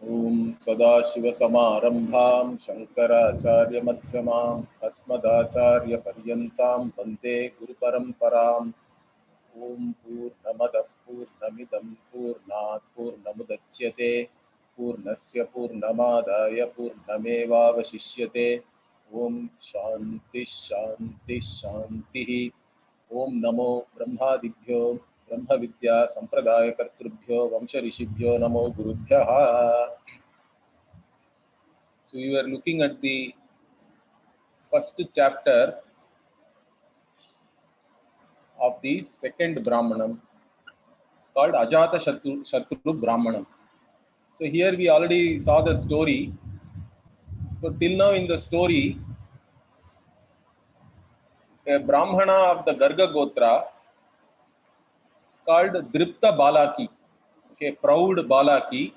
ओम सदाशिवसमारंभां शंकराचार्यमध्यमाम् अस्मदाचार्यपर्यन्तां वन्दे गुरुपरम्पराम्। ओम पूर्णमदः पूर्णमिदं पूर्णात् पूर्णमुदच्यते पूर्णस्य पूर्णमादाय पूर्णमेवावशिष्यते। ओम शांति शांति शांतिः। ओम नमो ब्रह्मादिभ्यो ब्रह्म विद्या संप्रदाय कर्तृभ्यो वंश ऋषिभ्यो नमो गुरुभ्यः। So you are looking at the first chapter of the second Brahmanam called Ajata Shatru Brahmanam. So here we already saw the story. So till now in the story, a Brahmana of the Garga Gotra called Dripta Balaki, okay, proud Balaki,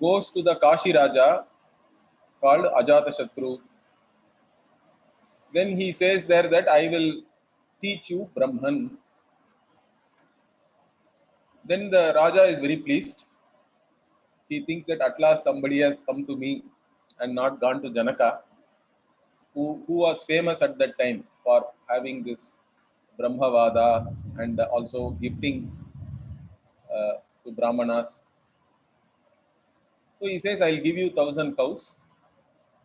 goes to the Kashi Raja called Ajata Shatru. Then he says there that I will teach you Brahman. Then the Raja is very pleased. He thinks that at last somebody has come to me and not gone to Janaka, who was famous at that time for having this Brahmavada and also gifting to Brahmanas. So he says, I'll give you 1,000 cows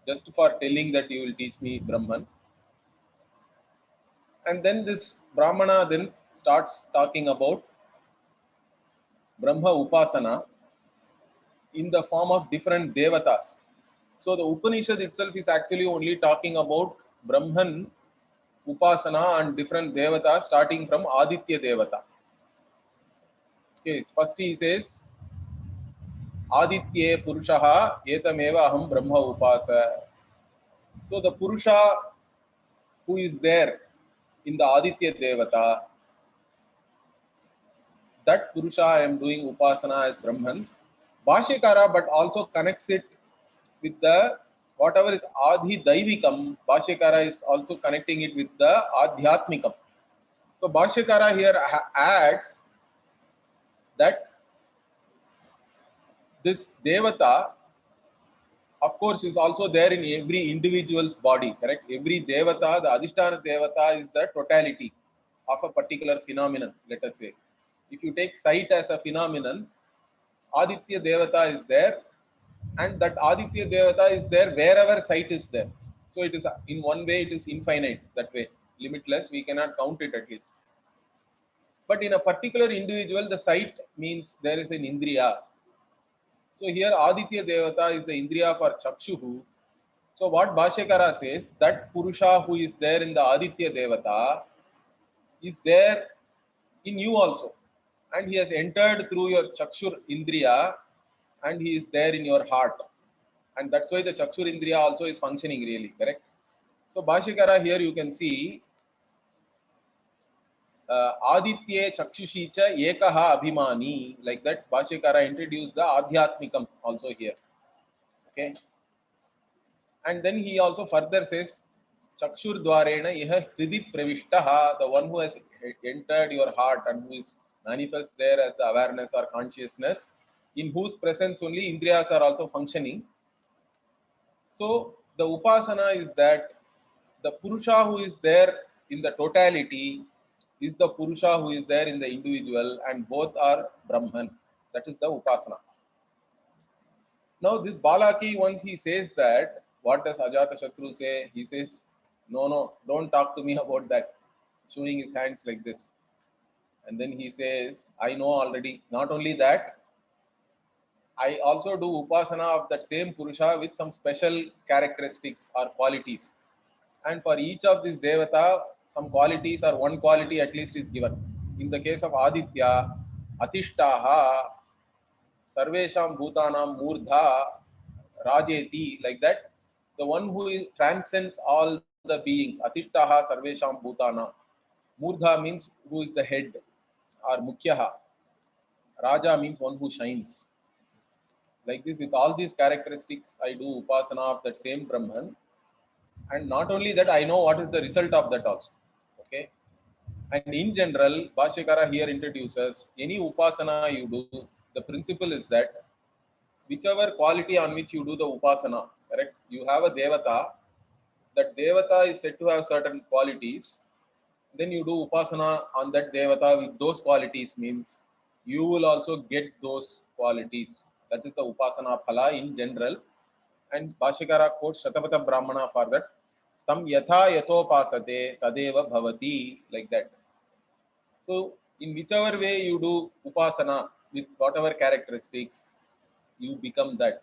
just for telling that you will teach me Brahman. And then this Brahmana then starts talking about Brahma Upasana in the form of different devatas. So the Upanishad itself is actually only talking about Brahman Upasana and different devatas starting from Aditya Devata. Okay, first he says, Aditye Purushaha Etameva Aham Brahma Upasa. So the Purusha who is there in the Aditya Devata, that Purusha I am doing Upasana as Brahman. Bhashyakara but also connects it with the whatever is Adhi Daivikam, Bhashyakara is also connecting it with the Adhyatmikam. So Bhashyakara here adds that this Devata, of course, is also there in every individual's body, correct? Every Devata, the Adhisthana Devata is the totality of a particular phenomenon, let us say. If you take sight as a phenomenon, Aditya Devata is there, and that Aditya Devata is there wherever sight is there. So it is, in one way, it is infinite, that way, limitless, we cannot count it at least. But in a particular individual, the sight means there is an Indriya. So here Aditya Devata is the Indriya for Chakshuhu. So what Bhashyakara says, that Purusha who is there in the Aditya Devata is there in you also. And he has entered through your Chakshur Indriya and he is there in your heart. And that's why the Chakshur Indriya also is functioning really, correct? So Bhashyakara here you can see Aditya Chakshushicha Ekaha Abhimani, like that Bhashyakara introduced the Adhyatmikam also here. Okay. And then he also further says, Chakshur Dwarena Iha Hridit Pravishtaha, the one who has entered your heart and who is manifest there as the awareness or consciousness, in whose presence only Indriyas are also functioning. So the Upasana is that the Purusha who is there in the totality is the Purusha who is there in the individual, and both are Brahman. That is the Upasana. Now this Balaki, once he says that, what does Ajata Shatru say? He says, no, don't talk to me about that, showing his hands like this. And then he says, I know already. Not only that, I also do Upasana of that same Purusha with some special characteristics or qualities. And for each of these Devata, some qualities or one quality at least is given. In the case of Aditya, Atishtaha, Sarvesham Bhutanam Murdha, Rajeti, like that. The one who transcends all the beings, Atishtaha Sarvesham Bhutana. Murdha means who is the head or Mukhyaha. Raja means one who shines. Like this, with all these characteristics, I do Upasana of that same Brahman. And not only that, I know what is the result of that also. Okay. And in general, Bhashyakara here introduces any Upasana you do, the principle is that whichever quality on which you do the upasana, correct? You have a devata, that devata is said to have certain qualities, then you do upasana on that devata with those qualities, means you will also get those qualities. That is the upasana phala in general. And Bhashyakara quotes Shatapatha Brahmana for that. Tam yatha yatopasate tadeva bhavati, like that. So in whichever way you do upasana with whatever characteristics, you become that.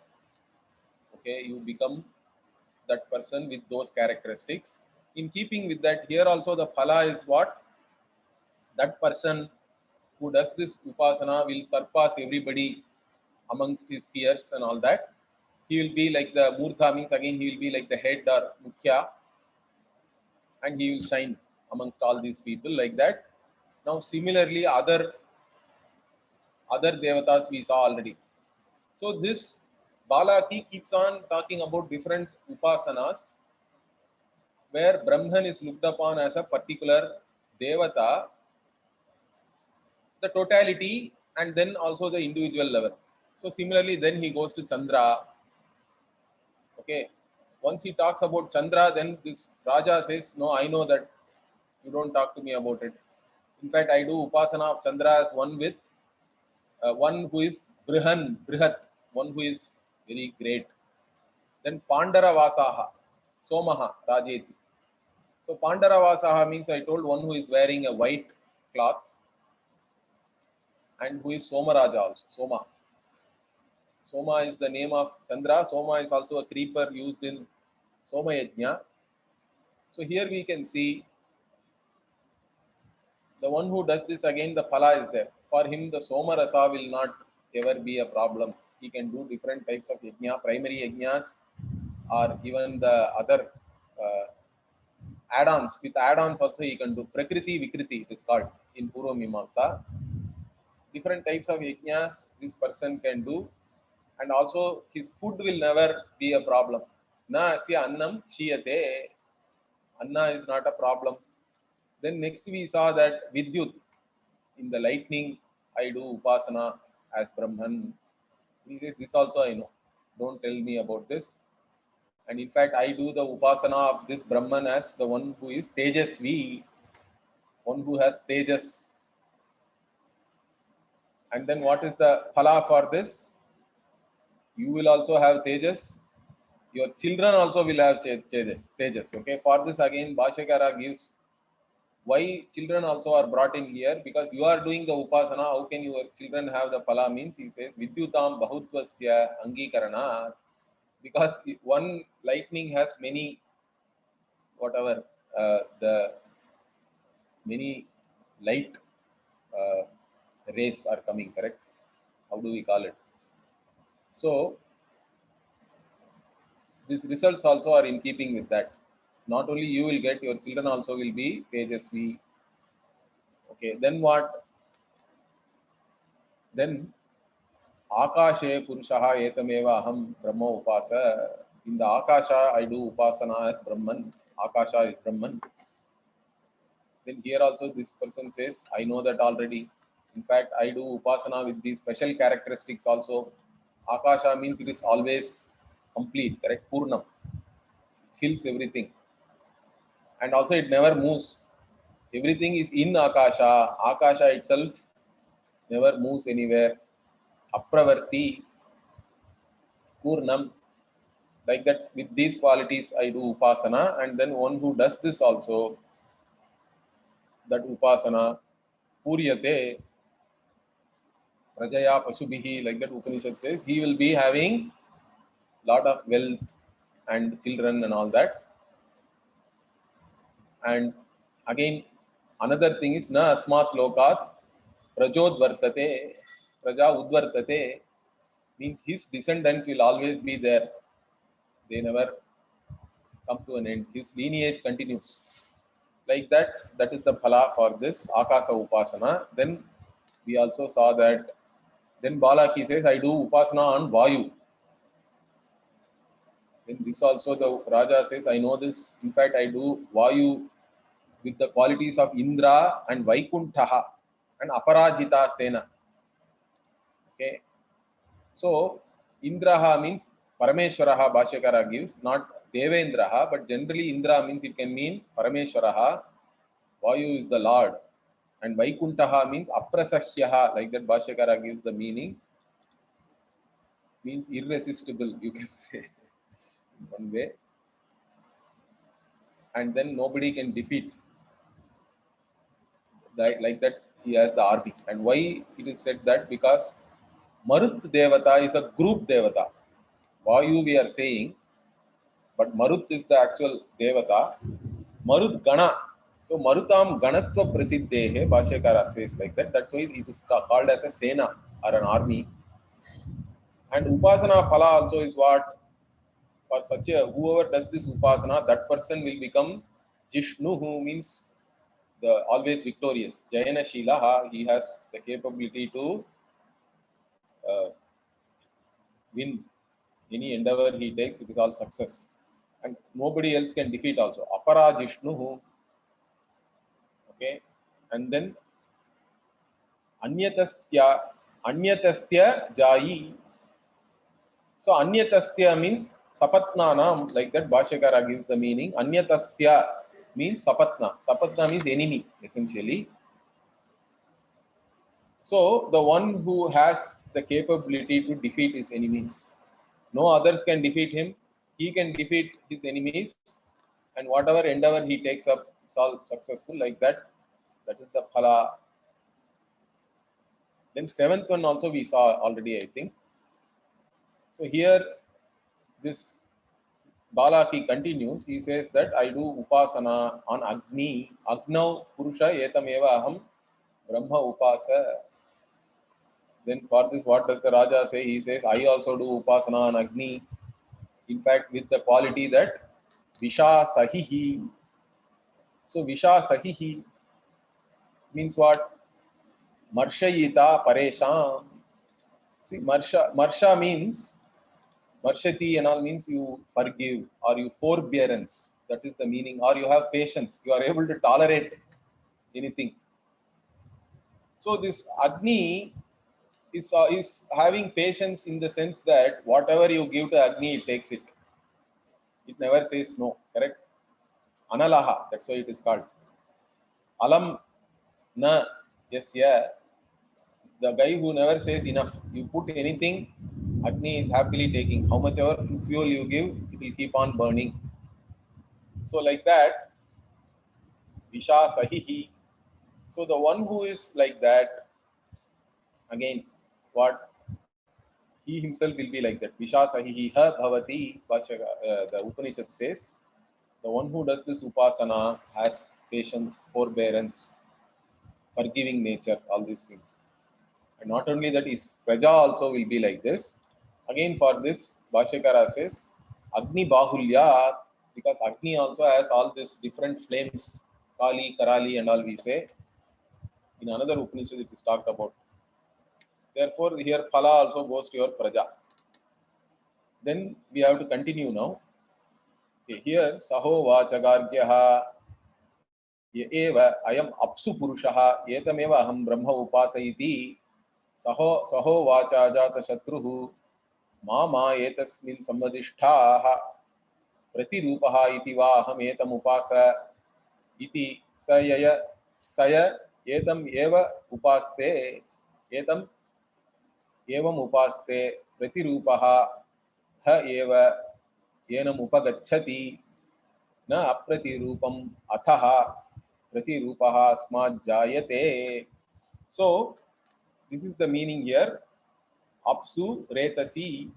Okay, you become that person with those characteristics. In keeping with that, here also the phala is what? That person who does this upasana will surpass everybody amongst his peers and all that. He will be like the murtha, means again he will be like the head or mukhya, and he will shine amongst all these people like that. Now similarly other devatas we saw already. So this Balaki keeps on talking about different upasanas where Brahman is looked upon as a particular devata, the totality, and then also the individual level. So similarly, then he goes to Chandra. Okay, once he talks about Chandra, then this Raja says, "No, I know that you don't talk to me about it. In fact, I do upasana of Chandra as one with one who is Brihat, one who is very great. Then Pandaravasaha, Somaha, Rajeti. So Pandaravasaha means I told one who is wearing a white cloth and who is Somaraja also, Soma. Soma is the name of Chandra. Soma is also a creeper used in Soma Yajna. So here we can see the one who does this again, the phala is there. For him, the Soma Rasa will not ever be a problem. He can do different types of yajna, primary yajnas, or even the other uh, add-ons. With add-ons also he can do. Prakriti Vikriti, it is called in Purva Mimamsa. Different types of yajnas this person can do, and also his food will never be a problem. Na asya annam shiyate. Anna is not a problem. Then next we saw that Vidyut, in the lightning, I do upasana as Brahman. He says, this also I know. Don't tell me about this. And in fact, I do the upasana of this Brahman as the one who is Tejasvi, one who has Tejas. And then what is the phala for this? You will also have Tejas. Your children also will have Tejas. Okay. For this again, Bhashyakara gives why children also are brought in here, because you are doing the upasana. How can your children have the phala? Means he says vidyutam bahutvasya angikarana, because one lightning has many whatever the many light uh, rays are coming, correct? How do we call it? So these results also are in keeping with that. Not only you will get, your children also will be tejasvi. Okay, then what? Then Akashe Purushaha Etameva Aham Brahma Upasa. In the Akasha, I do Upasana as Brahman. Akasha is Brahman. Then here also this person says, I know that already. In fact, I do Upasana with these special characteristics also. Akasha means it is always complete, correct? Purnam. Fills everything. And also it never moves. Everything is in Akasha. Akasha itself never moves anywhere. Apravarti, Purnam. Like that, with these qualities I do upasana, and then one who does this also, that upasana puryate prajaya pasubhihi, like that Upanishad says, he will be having lot of wealth and children and all that. And again, another thing is na asmat lokat prajodvartate, praja udvartate, means his descendants will always be there. They never come to an end. His lineage continues. Like that, that is the phala for this akasa upasana. Then we also saw that, then Balaki says, I do upasana on Vayu. Then this also the Raja says, I know this. In fact, I do Vayu with the qualities of Indra and Vaikuntha and Aparajita Sena. Okay, so Indraha means Parameshwaraha, Bhashyakara gives, not Devendraha, but generally Indra means it can mean Parameshwaraha, Vayu is the Lord, and Vaikuntaha means Aprasahyaha, like that Bhashyakara gives the meaning, means irresistible, you can say, in one way, and then nobody can defeat, like that he has the army. And why it is said that? Because Marut Devata is a group Devata. Vayu we are saying, but Marut is the actual Devata. Marut Gana. So Marutam Ganatva Prasiddhehe, Bhashyakara says like that. That's why it is called as a Sena or an army. And Upasana Phala also is what? For such a, whoever does this Upasana, that person will become Jishnu, who means the always victorious. Jayana Shilaha, he has the capability to uh, win any endeavor he takes, it is all success. And nobody else can defeat also. Apara Jishnu, okay. And then Anyatasthya Jayi. So Anyatasthya means Sapatnanam, like that Bhashyakara gives the meaning. Anyatasthya means Sapatna. Sapatna means enemy, essentially. So the one who has the capability to defeat his enemies. No others can defeat him. He can defeat his enemies, and whatever endeavor he takes up, it's all successful, like that. That is the phala. Then seventh one also we saw already, I think. So here this Balaki continues. He says that I do upasana on Agni. Agnav Purusha etameva aham Brahma upasa. Then for this, what does the Raja say? He says, I also do upasana on Agni. In fact, with the quality that Visha Sahihi. So Visha Sahihi means what? Marshayita Paresham. See, Marsha means, Marshati and all means you forgive or you forbearance. That is the meaning. Or you have patience. You are able to tolerate anything. So this Agni is having patience in the sense that whatever you give to Agni, it takes it. It never says no. Correct? Analaha. That's why it is called. Alam na yasya. The guy who never says enough. You put anything, Agni is happily taking. How much ever fuel you give, it will keep on burning. So like that, Visha Sahihi. So the one who is like that, again, what he himself will be like that. Visha Sahihi ha bhavati. The Upanishad says, the one who does this upasana has patience, forbearance, forgiving nature, all these things. And not only that, his praja also will be like this. Again, for this, Bhashyakara says, Agni Bahulya, because Agni also has all these different flames, Kali, Karali, and all we say. In another Upanishad, it is talked about. Therefore, here Phala also goes to your praja. Then we have to continue now. Okay, here, Saho Vachagargyaha Eva Ayam Apsu Purushaha Etameva Aham Brahma Upasayiti Saho Vacha Jata Shatruhu Mama etasmin sammadishtaha pratirupaha iti va aham etam upasa iti saya etam eva upaste etam evam upaste pratirupaha ha eva yenam upagacchati na apratirupam athaha pratirupaha asmad jayate. So this is the meaning here. Apsu retasi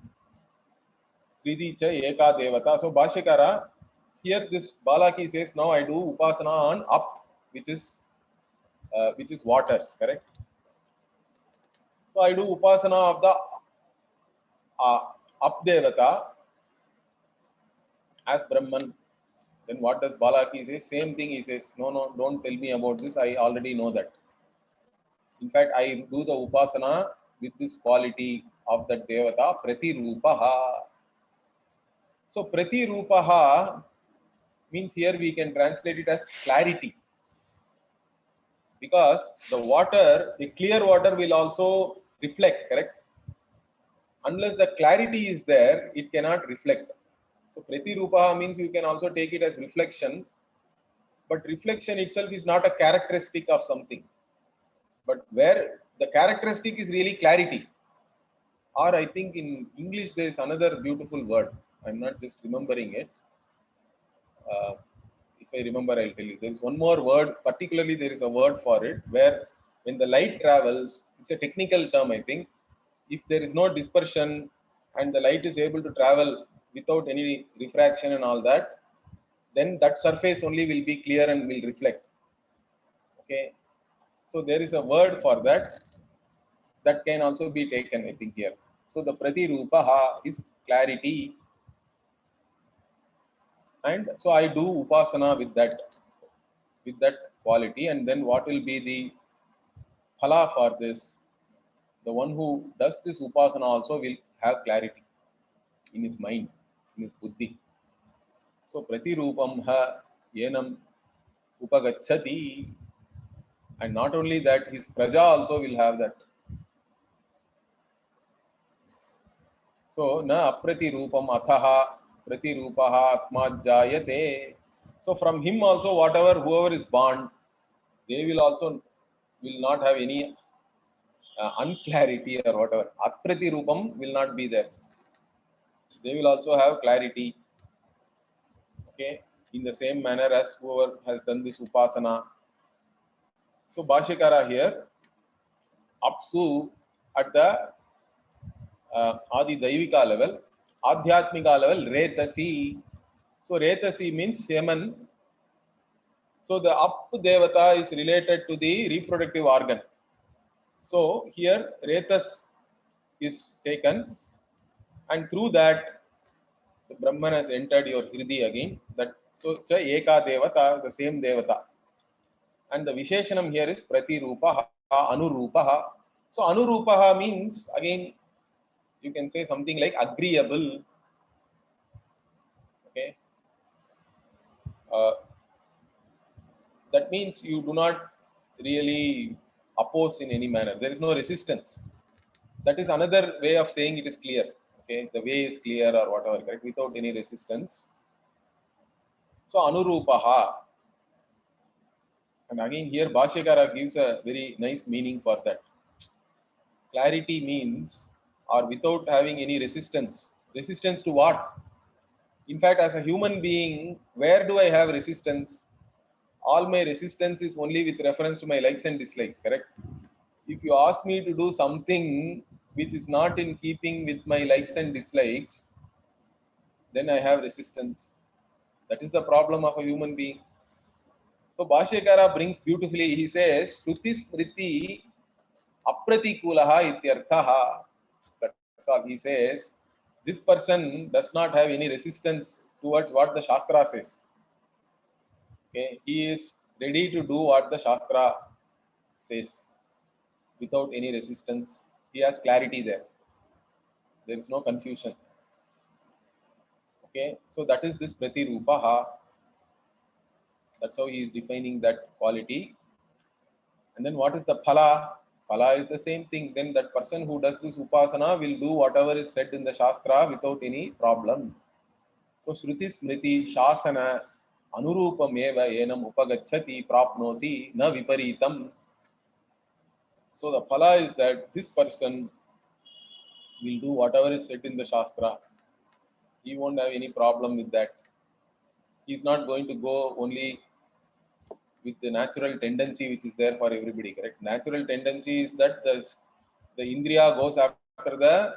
Kriti cha eka devata. So Bhashyakara, here this Balaki says, now I do upasana on up, which is waters, correct? So I do upasana of the up devata as Brahman. Then what does Balaki say? Same thing he says, no, don't tell me about this. I already know that. In fact, I do the upasana with this quality of that devata, Pratirupaha. So Pratirupaha means here we can translate it as clarity, because the water, the clear water will also reflect, correct? unless the clarity is there, it cannot reflect. So Pratirupaha means you can also take it as reflection, but reflection itself is not a characteristic of something. But where the characteristic is really clarity. Or I think in English there is another beautiful word. I'm not just remembering it. If I remember, I'll tell you. There is one more word, particularly there is a word for it, where when the light travels, it's a technical term, I think. If there is no dispersion and the light is able to travel without any refraction and all that, then that surface only will be clear and will reflect. Okay. So there is a word for that that can also be taken, I think, here. So the Pratirupaha is clarity. And so I do upasana with that quality. And then what will be the phala for this? The one who does this upasana also will have clarity in his mind, in his buddhi. So pratirupam ha yenam upagachati, and not only that, his praja also will have that. So na apratirupam athaha pratirupaha asmad jayate. So from him also, whoever is born, they will also will not have any unclarity or whatever. Apratirupam will not be there. They will also have clarity. Okay, in the same manner as whoever has done this upasana. So Bhashyakara here, Apsu at the Adi Daivika level, Adhyatmika level, Retasi. So Retasi means Seman. So the Up Devata is related to the reproductive organ. So here Retas is taken, and through that the Brahman has entered your Hridi again. That so it's a Eka Devata, the same Devata. And the Visheshanam here is Pratirupaha, Anurupaha. So Anurupaha means, again, you can say something like agreeable. Okay. That means you do not really oppose in any manner. There is no resistance. That is another way of saying it is clear. Okay, the way is clear or whatever, correct? Without any resistance. So Anurupaha. And again here Bhashyakara gives a very nice meaning for that. Clarity means, or without having any resistance. Resistance to what? In fact, as a human being, where do I have resistance? All my resistance is only with reference to my likes and dislikes, correct? If you ask me to do something which is not in keeping with my likes and dislikes, then I have resistance. That is the problem of a human being. So Bhashyakara brings beautifully, he says, Shruti Smriti Apratikulaha ityarthaha. That's all. He says, this person does not have any resistance towards what the Shastra says. Okay, he is ready to do what the Shastra says without any resistance. He has clarity there. There is no confusion. Okay, so that is this Pratirupaha. That's how he is defining that quality. And then what is the Phala? Phala is the same thing. Then that person who does this Upasana will do whatever is said in the Shastra without any problem. So Shruti Smriti Shasana Anurupameva Enam Upagachati Prapnoti Na Viparitam. So the phala is that this person will do whatever is said in the Shastra. He won't have any problem with that. He is not going to go only with the natural tendency which is there for everybody, correct? Natural tendency is that the Indriya goes after the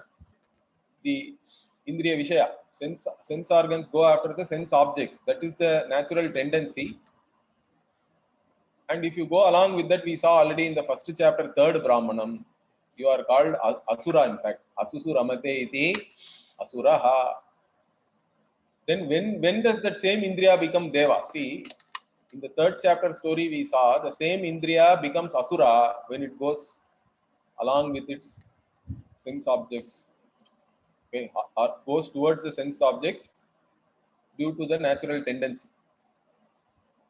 Indriya Vishaya. Sense organs go after the sense objects. That is the natural tendency. And if you go along with that, we saw already in the first chapter, third Brahmanam, you are called Asura, in fact. Asusu Ramate iti Asuraha. Then when does that same Indriya become Deva? See, in the third chapter story, we saw the same Indriya becomes Asura when it goes along with its sense objects. Okay, or goes towards the sense objects due to the natural tendency.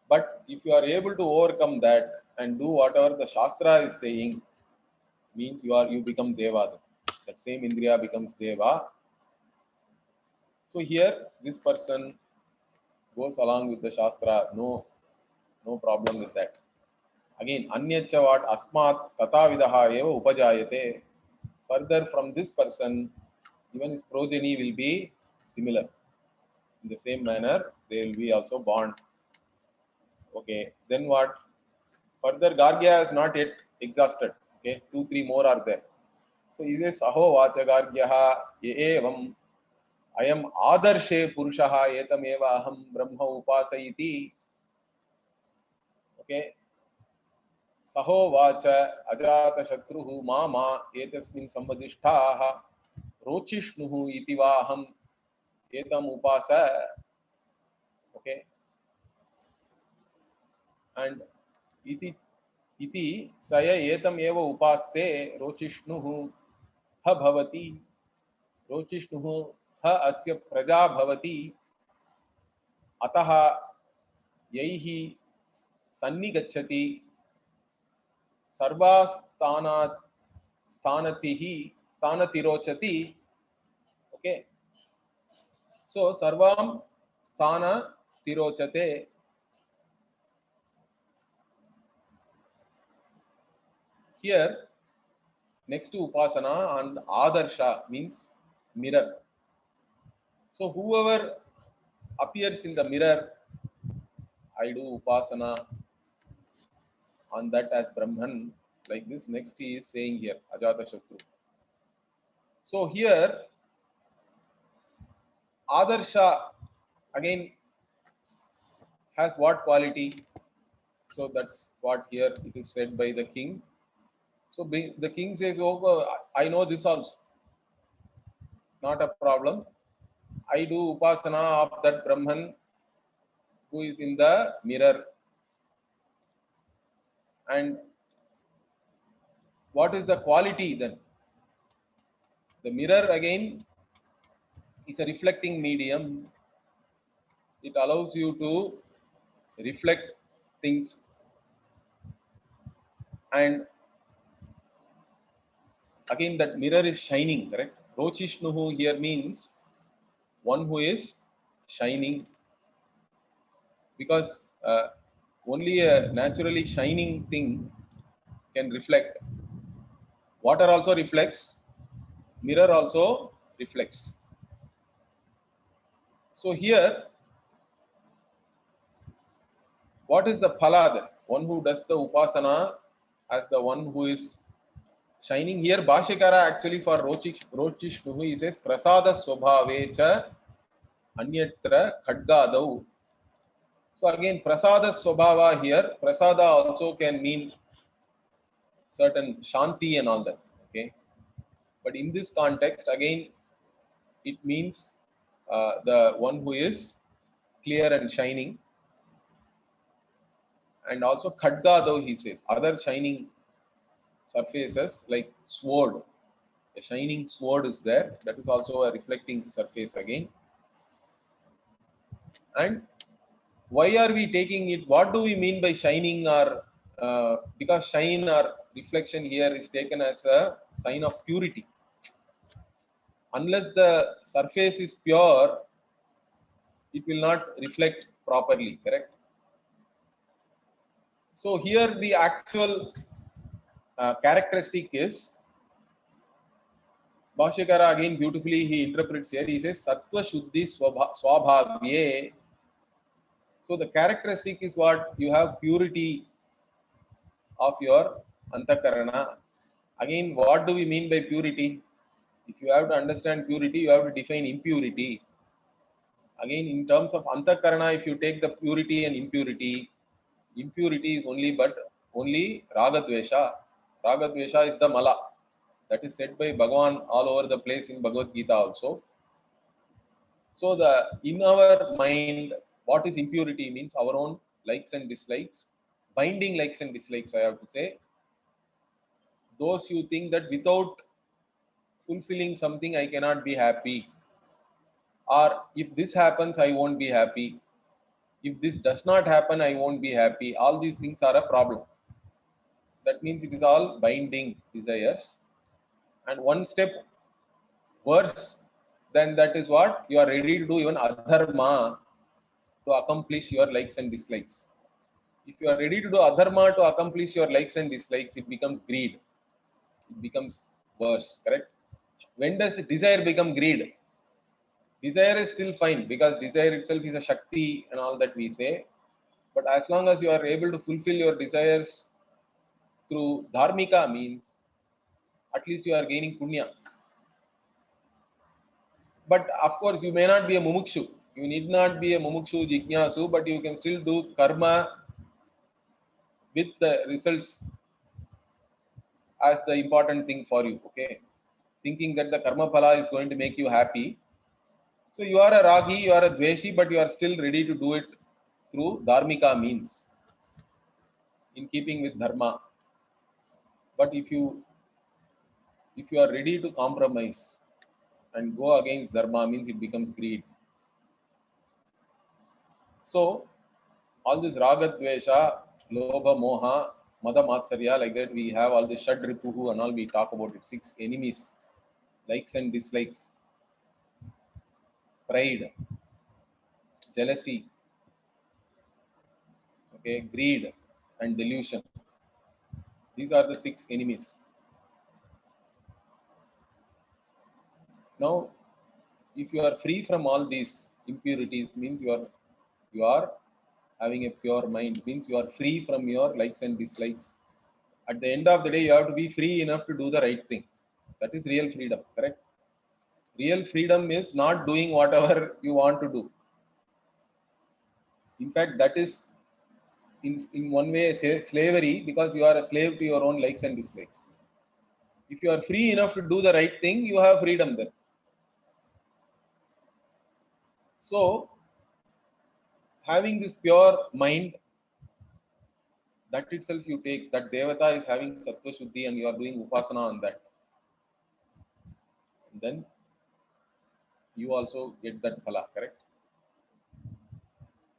But if you are able to overcome that and do whatever the Shastra is saying, means you become Deva. that same Indriya becomes Deva. So here this person goes along with the Shastra, no problem with that. Again, Anyacha what Asmat Tatavidaha eva upajayate. Further from this person, even his progeny will be similar. In the same manner, they will be also born. Okay, then what? Further, Gargya is not yet exhausted. Okay, 2-3 more are there. So he says, Saho Vacha Gargyaha evam ayam adarshe purushaha etameva aham brahma upasayiti. Okay, Saho Vacha Ajata Shatruhu Mama etasmin samvadishtaha rochishnuhu itivaham etam upasa. Okay, and iti saya etam eva upaste rochishnuhu ha bhavati रोचिष्णुः ह अस्य प्रजा भवति अतः यैः सन्निगच्छति स्थानतिरोचति. Okay, so sarvam sthana tirochate. Here next to upasana and adarsha means mirror. So whoever appears in the mirror, I do upasana on that as Brahman, like this. Next he is saying here Ajatashatru. So here Adarsha again has what quality? So that's what here it is said by the king. So the king says, oh, I know this also, not a problem. I do upasana of that Brahman who is in the mirror. And what is the quality then? The mirror again is a reflecting medium. It allows you to reflect things. And again that mirror is shining, correct? Rochishnuhu here means one who is shining, because only a naturally shining thing can reflect. Water also reflects, mirror also reflects. So here, what is the phala then? One who does the upasana as the one who is shining. Here Bhashyakara actually for Rochishnuhu he says prasada swabhavecha anyatra khadgadau. So again prasada swabhava here, prasada also can mean certain shanti and all that. Okay, but in this context again it means the one who is clear and shining. And also khadgadau he says, other shining surfaces like sword, a shining sword is there, that is also a reflecting surface again. And why are we taking it? What do we mean by shining? Or because shine or reflection here is taken as a sign of purity. Unless the surface is pure, it will not reflect properly, correct? So here the actual characteristic is, Bhashyakara again beautifully he interprets here, he says Sattva Shuddhi Swabhavye. So the characteristic is what? You have purity of your antakarana. Again, what do we mean by purity? If you have to understand purity, you have to define impurity. Again, in terms of antakarana, if you take the purity and impurity, impurity is only ragadvesha. Ragadvesha is the mala. That is said by Bhagavan all over the place in Bhagavad Gita also. So in our mind, what is impurity means our own likes and dislikes, binding likes and dislikes, I have to say. Those you think that without fulfilling something, I cannot be happy. Or if this happens, I won't be happy. If this does not happen, I won't be happy. All these things are a problem. That means it is all binding desires. And one step worse, then that is what you are ready to do even adharma to accomplish your likes and dislikes. If you are ready to do adharma to accomplish your likes and dislikes, it becomes greed. It becomes worse, correct? When does desire become greed? Desire is still fine because desire itself is a Shakti and all that we say. But as long as you are able to fulfill your desires through dharmika means, at least you are gaining punya. But of course, you may not be a mumukshu. You need not be a mumukshu jignasu, but you can still do karma with the results as the important thing for you. Okay, thinking that the karma phala is going to make you happy. So you are a ragi, you are a dveshi, but you are still ready to do it through dharmika means, in keeping with dharma. But if you are ready to compromise and go against dharma means it becomes greed. So all this raga dvesha, lobha moha, mada matsarya, like that we have all the shad ripuhu and all, we talk about it, 6 enemies, likes and dislikes, pride, jealousy, okay, greed and delusion. These are the 6 enemies. Now if you are free from all these impurities means you are having a pure mind, means you are free from your likes and dislikes. At the end of the day, you have to be free enough to do the right thing. That is real freedom, correct? Real freedom is not doing whatever you want to do. In fact, that is in one way slavery, because you are a slave to your own likes and dislikes. If you are free enough to do the right thing, you have freedom then. So having this pure mind, that itself you take, that devata is having sattva shuddhi and you are doing upasana on that, and then you also get that phala, correct?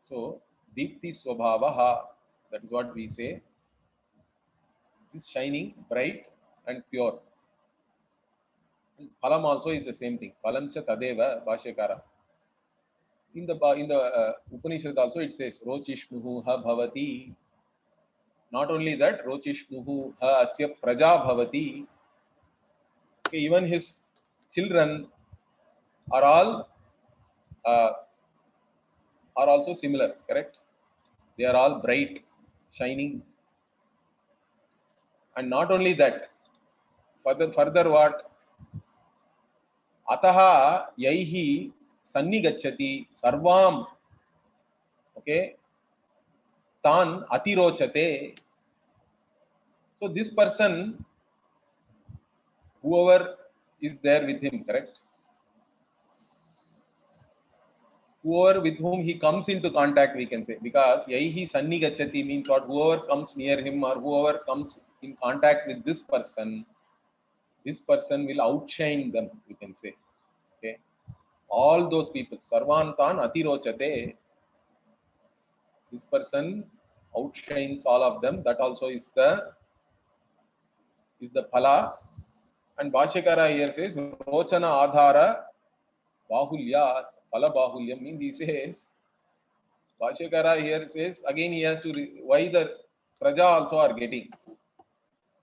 So deepti swabhavaha, that is what we say, is shining, bright and pure. And phalam also is the same thing. Phalam cha tadeva bhashyakara. In the Upanishad also it says rochishnuhu ha bhavati. Not only that, rochishnuhu ha asya praja bhavati. Okay, even his children are all uh, are also similar, correct? They are all bright, shining. And not only that, further what? Ataha yaihi sannigacchati sarvam, okay, tan atirochate. So this person, whoever is there with him, correct? Whoever with whom he comes into contact, we can say, because yaihi sannigacchati means what? Whoever comes near him or whoever comes in contact with this person will outshine them, we can say. Okay, all those people, sarvantan atirochate, this person outshines all of them. That also is the phala. And Bhashyakara here says rochana adhara bahulya, phala bahulyam means, he says, Bhashyakara here says again he has to why the praja also are getting,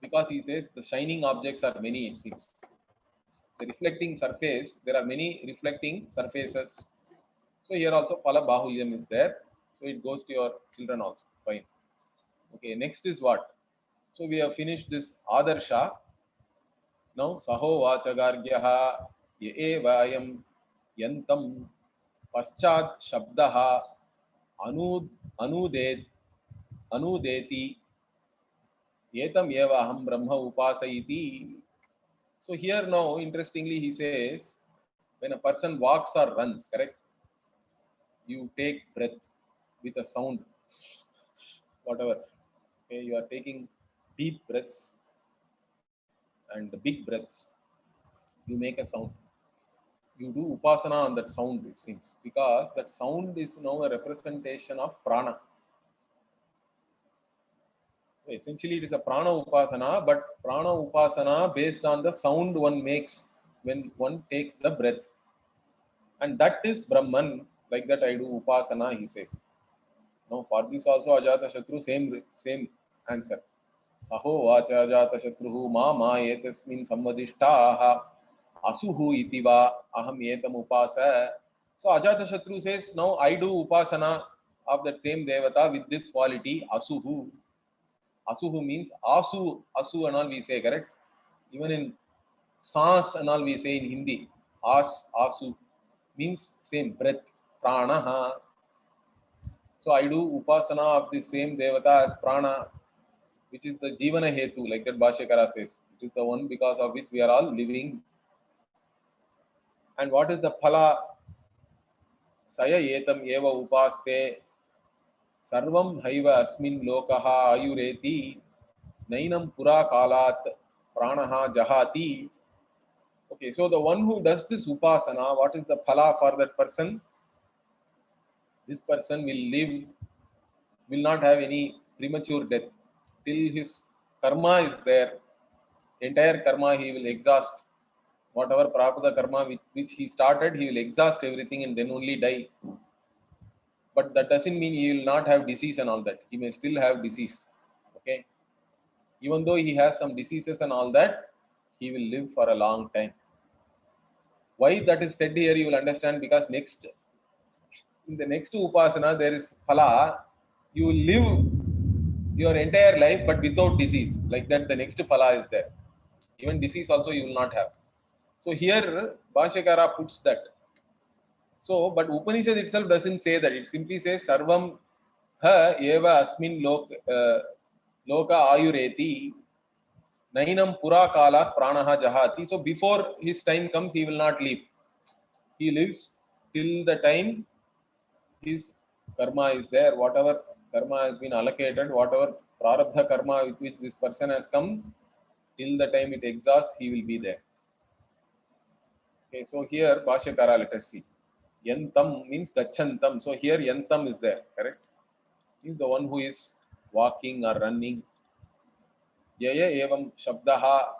because he says the shining objects are many, it seems. The reflecting surface, there are many reflecting surfaces. So here also phala bahulyam is there. So it goes to your children also. Fine. Okay, next is what? So we have finished this Adarsha. Now Saho Vachagargyaha Ye Evayam Yantam Paschat Shabdaha Anud Anuded Anudeti Yetam Evaham Brahma Upasayiti. So here now, interestingly, he says, when a person walks or runs, correct? You take breath with a sound, whatever. Okay, you are taking deep breaths and big breaths. You make a sound. You do upasana on that sound, it seems, because that sound is now a representation of prana. So essentially, it is a prana upasana, but prana upasana based on the sound one makes when one takes the breath. And that is Brahman. Like that I do upasana, he says. Now for this also Ajatashatru, same answer. Saho vacha Ajatashatruhu mama etasmin samvadishtaha asuhu itiva aham etam upasa. So Ajatashatru says, now I do upasana of that same devata with this quality, asuhu. Asuhu means asu and all we say, correct? Even in Saas and all we say in Hindi. Asu means same breath, pranaha. So I do upasana of the same devata as prana, which is the jivana hetu, like that Bhashyakara says. It is the one because of which we are all living. And what is the phala? Saya etam eva upaste sarvam haiva asmin lokaha ayureti nainam pura kalat pranaha jahati. Okay, so the one who does this upasana, what is the phala for that person? This person will not have any premature death. Till his karma is there, entire karma he will exhaust. Whatever prapada karma with which he started, he will exhaust everything and then only die. But that doesn't mean he will not have disease and all that. He may still have disease. Okay. Even though he has some diseases and all that, he will live for a long time. Why that is said here, you will understand, because in the next upasana there is phala. You will live your entire life but without disease. Like that, the next phala is there. Even disease also you will not have. So here Bhashyakara puts that. So, but Upanishad itself doesn't say that. It simply says Sarvam ha eva asmin loka ayureti nainam pura kala pranaha jahati. So before his time comes, he will not live. He lives till the time his karma is there. Whatever karma has been allocated, whatever prarabdha karma with which this person has come, till the time it exhausts, he will be there. Okay, so here Bhashyakara, let us see. Yantam means gachantam. So here yantam is there, correct? Means the one who is walking or running. Yaya evam shabdaha,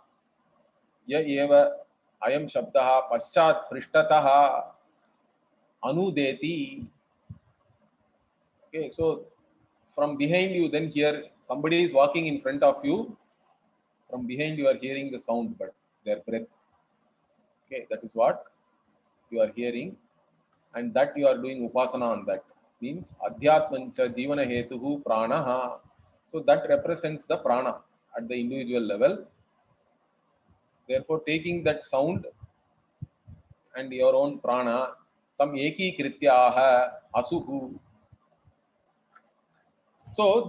ya eva ayam shabdaha paschat prishtataha anudeti. Okay, so from behind you, then here somebody is walking in front of you. From behind you are hearing the sound, but their breath. Okay, that is what you are hearing, and that you are doing upasana on that. Means adhyatmancha jivana hetuhu pranaha. So that represents the prana at the individual level. Therefore, taking that sound and your own prana, tam eki krityaha asuhu. So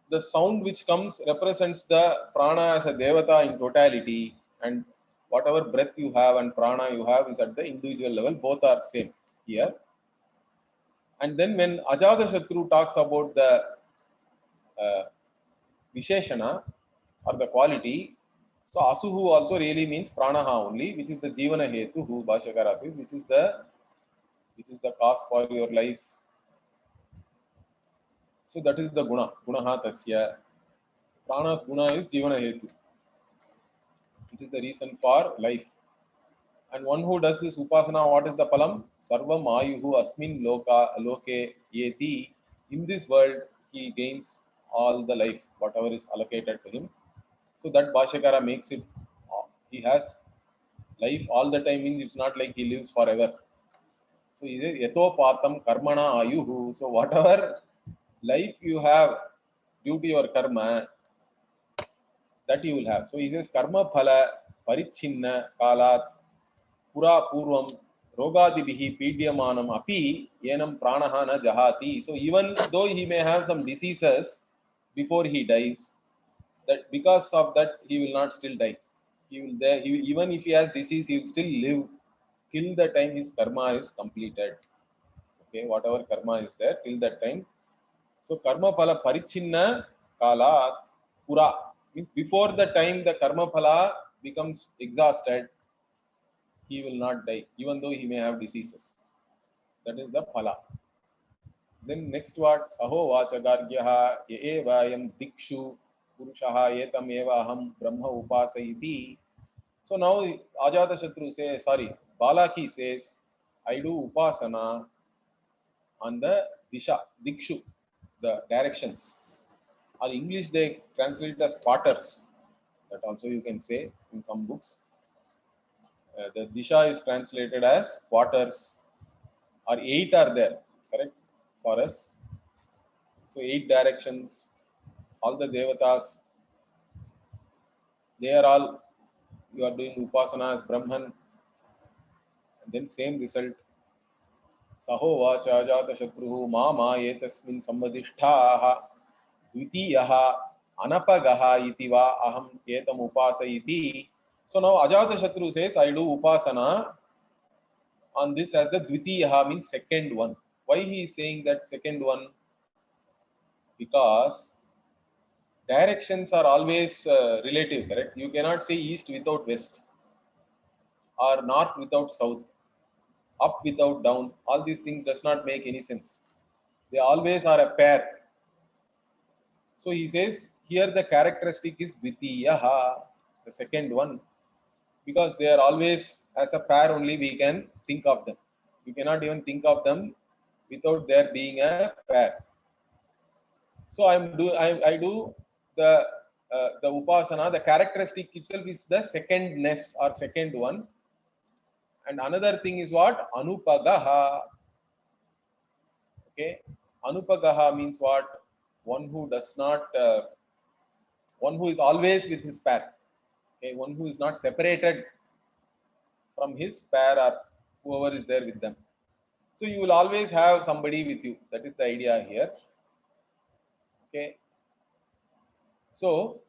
the sound which comes represents the prana as a devata in totality, and whatever breath you have and prana you have is at the individual level. Both are same here. And then when Ajatashatru talks about the Visheshana or the quality, so Asuhu also really means pranaha only, which is the Jivana Hetu, who Bhashyakara says, which is the cause for your life. So that is the gunaha tasya. Prana's guna is Jivana Hetu. It is the reason for life. And one who does this upasana, what is the palam? Sarvam ayuhu asmin loke yeti. In this world, he gains all the life, whatever is allocated to him. So that Bhashyakara makes it, he has life all the time, means it's not like he lives forever. So he says, Yatopatam karmana ayuhu. So whatever life you have due to your karma, that you will have. So he says, karma phala parichinna kalat pura purvam rogadibihi pidyamanam api yenam pranaha na jahati. So even though he may have some diseases before he dies, that because of that he will not still die. He will there. He will, even if he has disease, he will still live till the time his karma is completed. Okay, whatever karma is there till that time. So karma phala parichinna kala pura means before the time the karma phala becomes exhausted, he will not die, even though he may have diseases. That is the phala. Then next word, saho vachagargyaha eva yam dikshu purushaha etam eva aham brahma upasayiti. So now Ajatashatru says, sorry, Balaki says, I do upasana on the disha, dikshu, the directions. Or English they translate it as quarters. That also you can say in some books. The disha is translated as quarters, or 8 are there, correct, for us. So 8 directions, all the devatas, they are all, you are doing upasana as Brahman, and then same result. Sahovacha Ajatashatruhu mama etasmin sammadishtaha द्वितीयः anapagaha iti va aham etam upasayiti. So now Ajatashatru says, I do upasana on this as the dvitiyaha, means second one. Why he is saying that second one? Because directions are always relative, correct? You cannot say east without west, or north without south, up without down. All these things does not make any sense. They always are a pair. So he says here the characteristic is dvitiyaha, the second one, because they are always as a pair only we can think of them. You cannot even think of them without there being a pair. So I do the upasana. The characteristic itself is the secondness or second one. And another thing is what? Anupagaha. Okay, Anupagaha means what? One who does not, one who is always with his pair. Okay, one who is not separated from his pair or whoever is there with them. So you will always have somebody with you. That is the idea here. Okay. So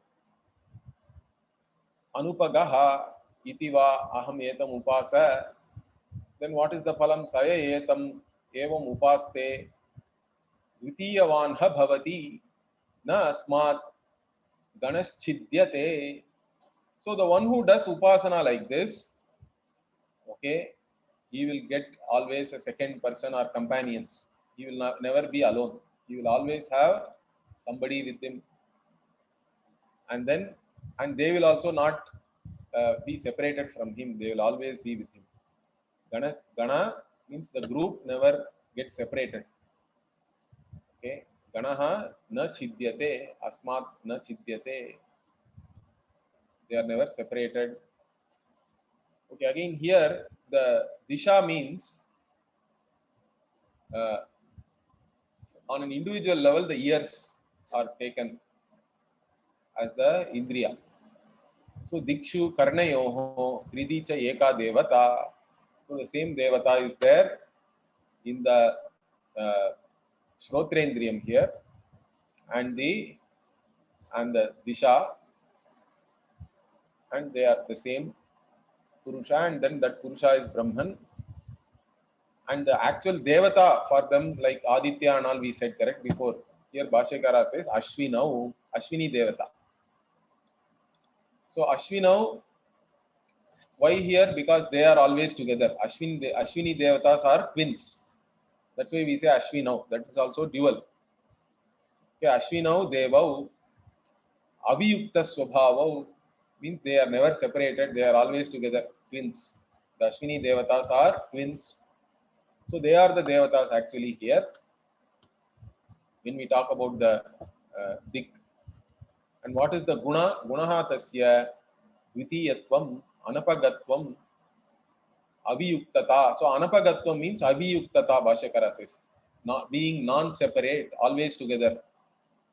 Anupagaha itiva aham etam upasa. Then what is the phalam? Saya etam evam upaste dvitiyavanha bhavati na asmat ganaschidyate. So the one who does upasana like this, okay, he will get always a second person or companions. He will never be alone. He will always have somebody with him, and they will also not be separated from him. They will always be with him. Gana means the group never gets separated. Okay, ganaha na chidyate, asmat na chidyate. They are never separated. Okay, again here the disha means on an individual level the ears are taken as the indriya. So dikshu karnayoho kridi cha eka devata. So the same devata is there in the Shrotrendriyam here, and the disha, and they are the same Purusha, and then that Purusha is Brahman, and the actual devata for them, like Aditya and all we said correct before. Here Bhashyakara says Ashvinau, Ashwini devata. So Ashvinau, why here? Because they are always together. Ashwini devatas are twins. That's why we say Ashvinau. That is also dual. Okay, Ashvinau devau aviyukta swabhavau means they are never separated. They are always together. Twins. The Ashwini devatas are twins. So they are the devatas actually here. When we talk about the dik. And what is the guna? Gunaha tasya dvitiyatvam anapagatvam aviyuktata. So anapagatvam means aviyuktata, Bhashyakara says. Not being non-separate, always together.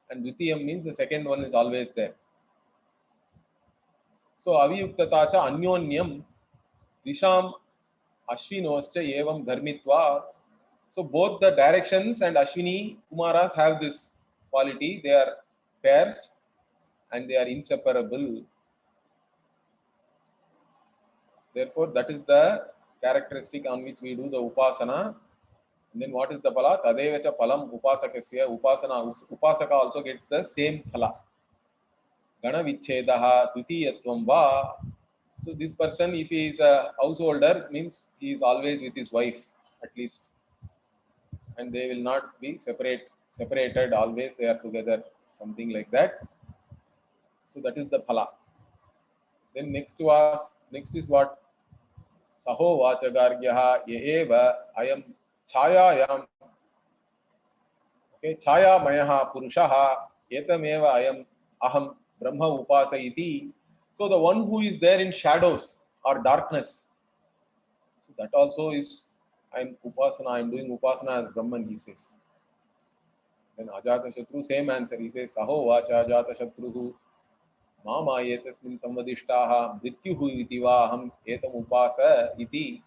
And dvitiyam means the second one is always there. So aviyuktata cha anyonyam disham ashvinoscha evam dharmitva. So both the directions and Ashwini Kumaras have this quality. They are pairs and they are inseparable. Therefore, that is the characteristic on which we do the upasana. And then what is the phala? Tadevacha phalam upasakasya. Upasaka also gets the same phala. Gana vichhedaha dvitiyatvam va. So this person, if he is a householder, means he is always with his wife at least. And they will not be separated, always they are together, something like that. So that is the phala. Then next to us, Next is what? Saho vachagargyaha eva ayam chayayam. Okay, chaya mayaha purushaha etameva ayam aham brahma upasayiti. So the one who is there in shadows or darkness, so that also is I'm upasana, I'm doing upasana as Brahman, he says. Then Ajata Shatru, same answer. He says, Saho vacha Ajata Shatruhu mama etasmin samvadishtaha mrityuhu iti va aham etam upasa iti.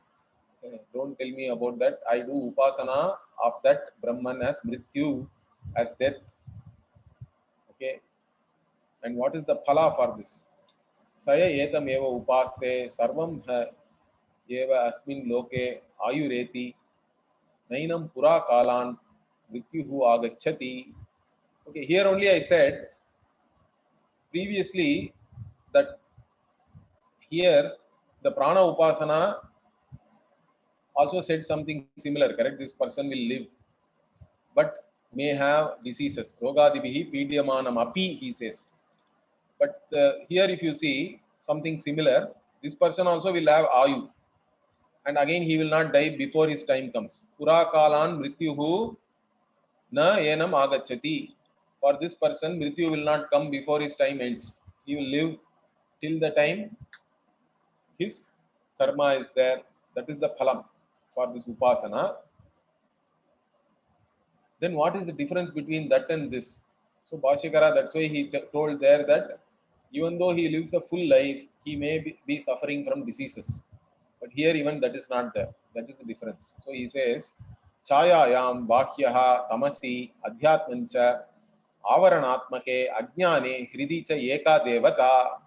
Don't tell me about that. I do upasana of that Brahman as mrityu, as death. Okay. And what is the phala for this? Saya etam eva upaste sarvam eva asmin loke ayureti nainam pura kalan mrityuhu agacchati. Okay, here only I said previously that here the prana upasana also said something similar, correct? This person will live but may have diseases. Rogadibihi pidyamanam api, he says. But here if you see something similar, this person also will have ayu. And again he will not die before his time comes. Pura kalan mrityuhu na enam agachati. For this person, mrityu will not come before his time ends. He will live till the time his karma is there. That is the phalam for this upasana. Then what is the difference between that and this? So Bhashyakara, that's why he told there that even though he lives a full life, he may be suffering from diseases. But here even that is not there. That is the difference. So he says, Chayayam Bhahyaha Tamasi Adhyatmancha Avaranatmake Ajnane Hridicha Eka Devata.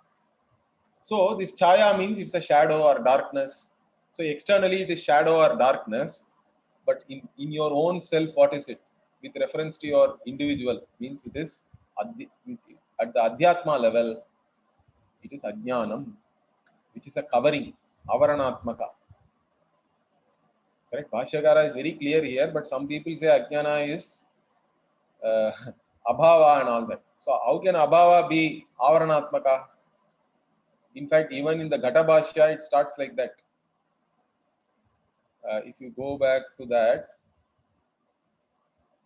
So this Chaya means it's a shadow or darkness. So externally it is shadow or darkness, but in your own self, what is it? With reference to your individual, means it is at the Adhyatma level, it is Ajnanam, which is a covering, Avaranatmaka. Correct? Bhashyakara is very clear here, but some people say Ajnana is Abhava and all that. So how can Abhava be Avaranatmaka? In fact, even in the Ghata Bhashya, it starts like that. If you go back to that,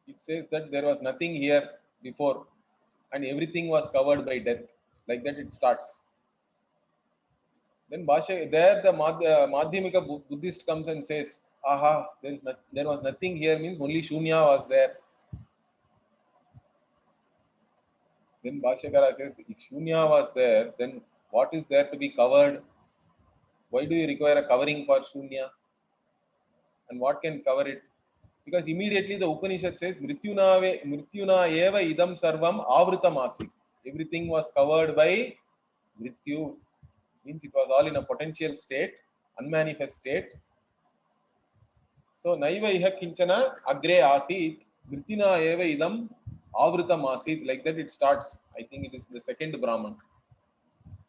it says that there was nothing here before and everything was covered by death. Like that it starts. Then Bhashya, there the Madhyamika Buddhist comes and says, aha, there was nothing here, means only Shunya was there. Then Bhashyakara says, if Shunya was there, then what is there to be covered? Why do you require a covering for Shunya? And what can cover it? Because immediately the Upanishad says, Mrityuna eva idam sarvam avritamasi. Everything was covered by Mrityu. Means it was all in a potential state, unmanifest state. So naiva iha kinchana agre asit Mrityuna eva idam avritam asit. Like that it starts. I think it is the second Brahman,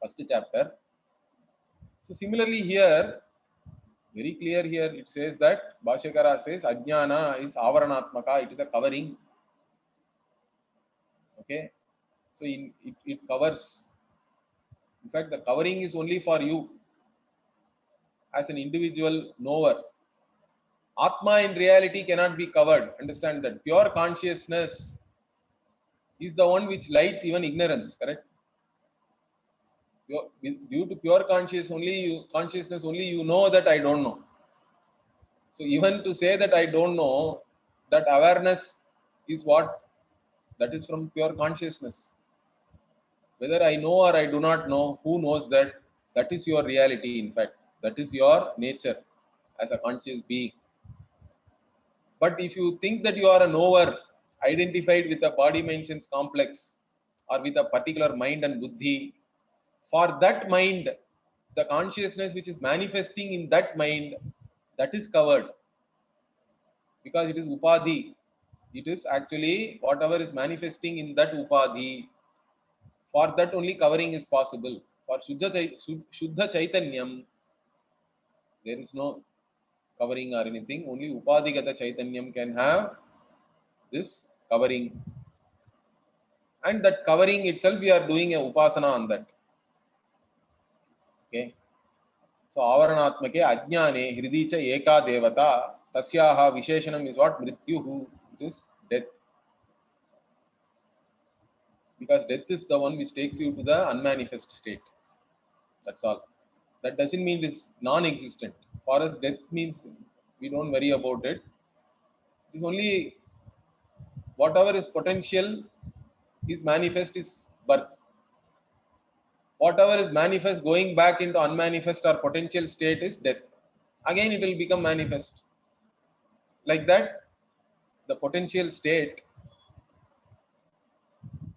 first chapter. So similarly here, very clear here, it says that Bhashyakara says Ajnana is avaranatmaka, it is a covering. Okay, so it covers. In fact, the covering is only for you as an individual knower. Atma in reality cannot be covered. Understand that. Pure consciousness is the one which lights even ignorance. Correct? Due to pure consciousness only you know that I don't know. So even to say that I don't know, that awareness is what? That is from pure consciousness. Whether I know or I do not know, who knows that? That is your reality, in fact. That is your nature as a conscious being. But if you think that you are a knower, identified with a body mind sense complex or with a particular mind and buddhi, for that mind, the consciousness which is manifesting in that mind, that is covered. Because it is upadhi. It is actually whatever is manifesting in that upadhi. For that only covering is possible. For Shuddha Chaitanyam, there is no covering or anything. Only Upadhigata Chaitanyam can have this covering. And that covering itself, we are doing a upasana on that. Okay. So avaranatmake ajnane hridi cha eka devata tasyaha visheshanam is what? Mrityuhu. It is death. Because death is the one which takes you to the unmanifest state. That's all. That doesn't mean it's non-existent. For us, death means we don't worry about it. It's only whatever is potential is manifest is birth. Whatever is manifest going back into unmanifest or potential state is death. Again it will become manifest. Like that, the potential state.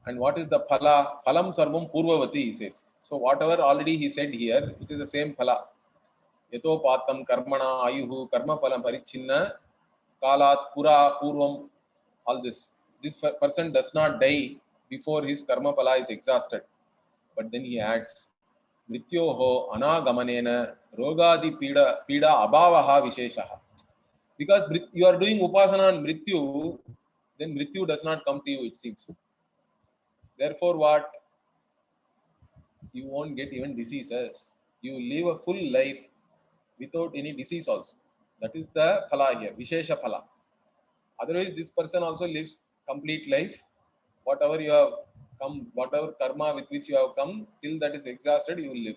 And what is the phala? Phalam sarvam purvavati, he says. So whatever already he said here, it is the same phala. Yato patam karmana ayuhu karma phalam parichinna kalat pura purvam. All this person does not die before his karma phala is exhausted. But then he adds mrityoho anagamanena rogadi pida abhavaha visheshaha. Because you are doing upasana on mrityu, then mrityu does not come to you, it seems. Therefore what? You won't get even diseases. You live a full life without any disease also. That is the phala here, vishesha phala. Otherwise this person also lives complete life. Whatever you have come, whatever karma with which you have come, till that is exhausted, you will live,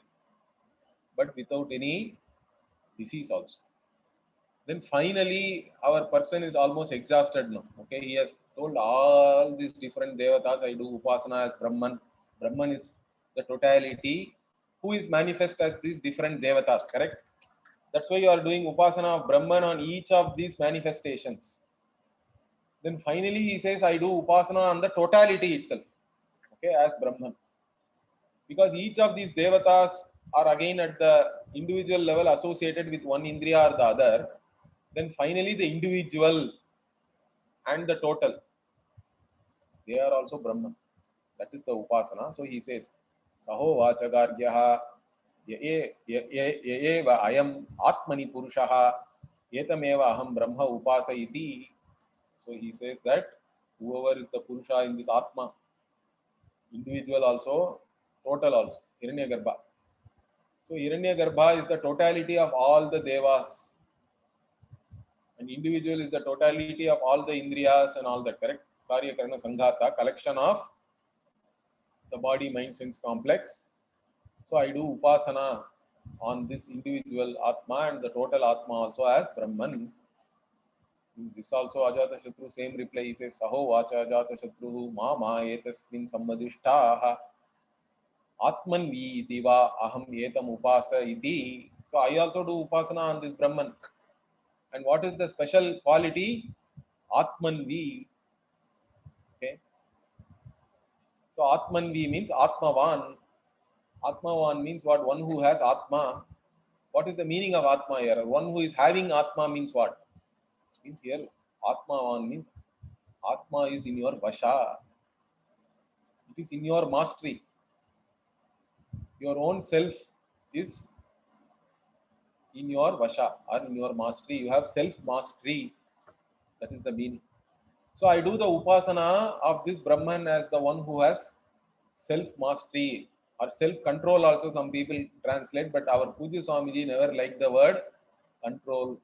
but without any disease also. Then finally our person is almost exhausted now. Okay, he has told all these different devatas, I do upasana as Brahman. Brahman is the totality who is manifest as these different devatas, correct? That's why you are doing upasana of Brahman on each of these manifestations. Then finally he says, I do upasana on the totality itself, okay, as Brahman. Because each of these devatas are again at the individual level associated with one indriya or the other. Then finally the individual and the total, they are also Brahman. That is the upasana. So he says, Saho vachagargyaha eva ayam atmani purushaha etameva aham brahma upasayiti. So he says that whoever is the purusha in this atma, individual also, total also, Hiranyagarbha. So Hiranyagarbha is the totality of all the devas, and individual is the totality of all the indriyas and all that, correct? Karya karana sanghata, collection of the body mind sense complex. So I do upasana on this individual atma and the total atma also as Brahman. This also Ajata Shatru, same reply, he says, Saho vacha Ajata Shatru mama etasmin sammadishtaha atman vi diva aham etam upasa iti. So I also do upasana on this Brahman. And what is the special quality? Atman vi. Okay. So Atman vi means Atmavan. Atmavan means what? One who has Atma. What is the meaning of Atma here? One who is having Atma means what? Means here Atmavan means Atma is in your vasha. It is in your mastery. Your own self is in your vasha or in your mastery. You have self mastery. That is the meaning. So I do the upasana of this Brahman as the one who has self mastery or self control also some people translate, but our Pujya Swamiji never liked the word control.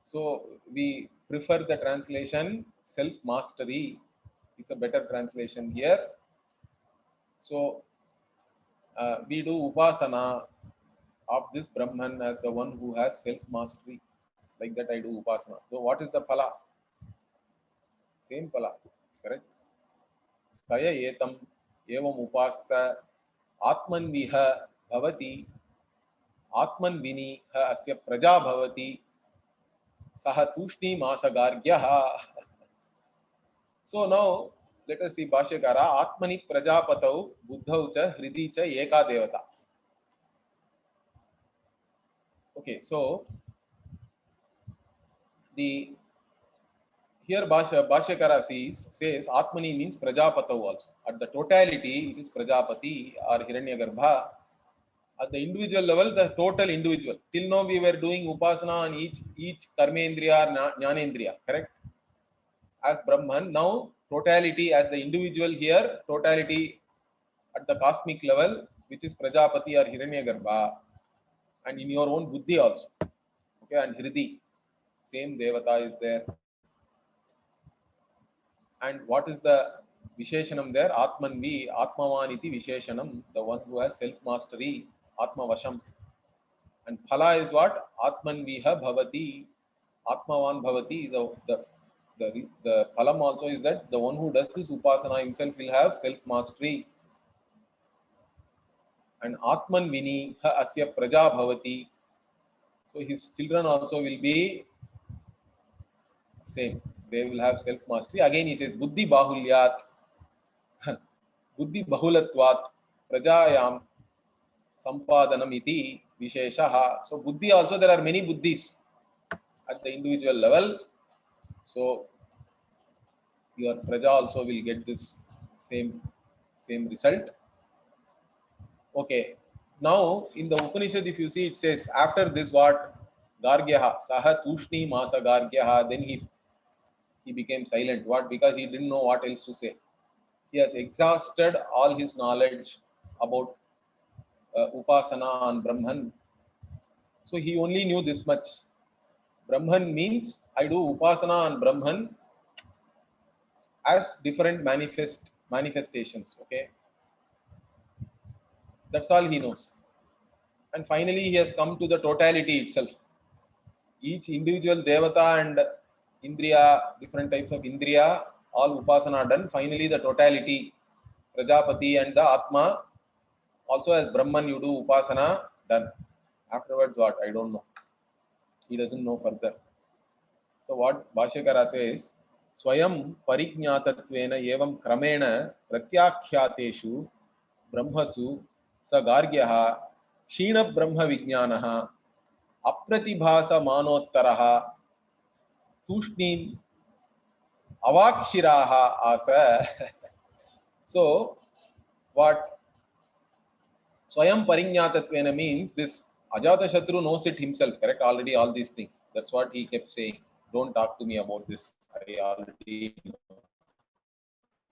So we prefer the translation self mastery. It's a better translation here. So we do upasana of this Brahman as the one who has self mastery. Like that I do upasana. So what is the phala? Same phala, correct? Saya etam evam upasta atmanviha bhavati atmanvini asya praja bhavati saha tushni masagargyaha. So now let us see Bhashyakara. Atmani prajapatau buddhau cha hridi cha eka devata. Okay, so the here Bhashyakara says Atmani means prajapatau also. At the totality it is Prajapati or Hiranyagarbha. At the individual level, the total individual. Till now we were doing upasana on each karmendriya or jnanendriya, correct? As Brahman. Now totality as the individual here, totality at the cosmic level, which is Prajapati or Hiranyagarbha. and in your own buddhi also. Okay, and Hridi, same Devata is there. And what is the Visheshanam there? Atmanvi, Atmavaniti Visheshanam, the one who has self mastery, Atma Vasham. And Phala is what? Atmanviha Bhavati, Atmavan Bhavati. The Phalam also is that the one who does this Upasana himself will have self mastery. And Atman Vini ha Asya Praja Bhavati. So his children also will be same. They will have self mastery. Again, he says Buddhi Bahulyat, Buddhi Bahulatvat, Prajayam Sampadanam iti Visheshaha. So Buddhi also, there are many Buddhis at the individual level. So your Praja also will get this same result. Okay. Now in the Upanishad, if you see, it says after this what? Gargyaha, Saha Tushni Masa Gargyaha, then he became silent. What? Because he didn't know what else to say. He has exhausted all his knowledge about Upasana and Brahman. So he only knew this much. Brahman means I do Upasana and Brahman as different manifestations. Okay. That's all he knows. And finally, he has come to the totality itself. Each individual Devata and Indriya, different types of Indriya, all Upasana done. Finally, the totality, Prajapati and the Atma, also as Brahman, you do Upasana done. Afterwards, what? I don't know. He doesn't know further. So, what Bhashyakara says, Swayam Parijñātatvena evam kramena pratyakhyateshu brahmasu sagargyaha Kshina Brahma Vijnanaha Apratibhasa Manottaraha Tushnin Avakshiraha Asa. So, what Swayam Parijñātatvena means, this Ajatashatru knows it himself, correct? Already all these things. That's what he kept saying. Don't talk to me about this. I already know.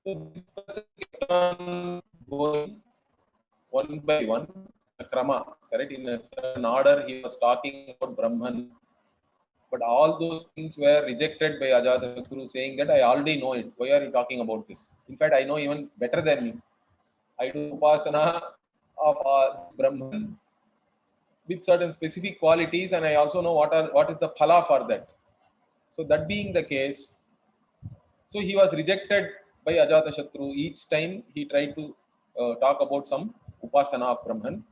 So this person kept on going one by one, a krama, correct? In a certain order, he was talking about Brahman. But all those things were rejected by Ajatashatru, saying that I already know it. Why are you talking about this? In fact, I know even better than me. I do Upasana of Brahman with certain specific qualities, and I also know what is the phala for that. So that being the case, so he was rejected by Ajatashatru. Each time he tried to talk about some Upasana of Brahman.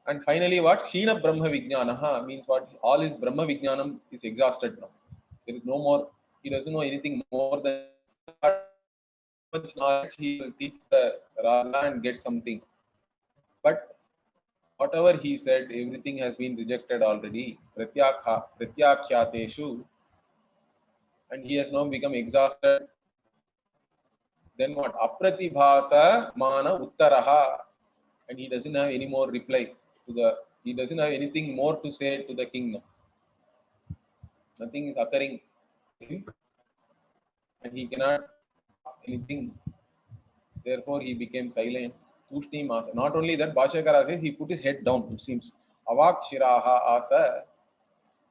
And finally, what? Kshina Brahma Vijnanaha means what? All his Brahma Vijnanam is exhausted now. There is no more, he doesn't know anything more than much knowledge. He will teach the Raja and get something. But whatever he said, everything has been rejected already. Pratyakhyateshu. And he has now become exhausted. Then what? Apratibhasa mana uttaraha. And he doesn't have any more reply to he doesn't have anything more to say to the king now. Nothing is occurring to him. And he cannot anything. Therefore, he became silent. Tushni masa. Not only that, Bhashyakara says he put his head down, it seems. Avak shiraha asa.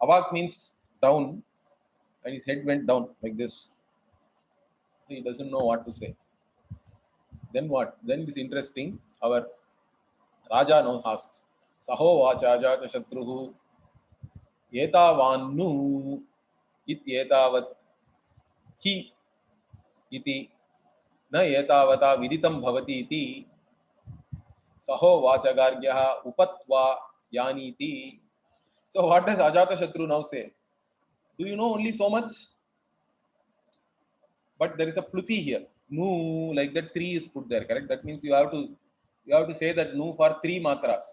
Avak means down, and his head went down like this. He doesn't know what to say. Then what? Then it is interesting. Our Raja now asks, Saho vacha jata shatruhu etavannu ityetavat hi iti na etavata viditam bhavati iti Saho vachagargyaha upatva yaniti. So what does Ajatashatru now say? Do you know only so much? But there is a pluti here. Nu, like that 3 is put there, correct? That means you have to say that nu for 3 matras.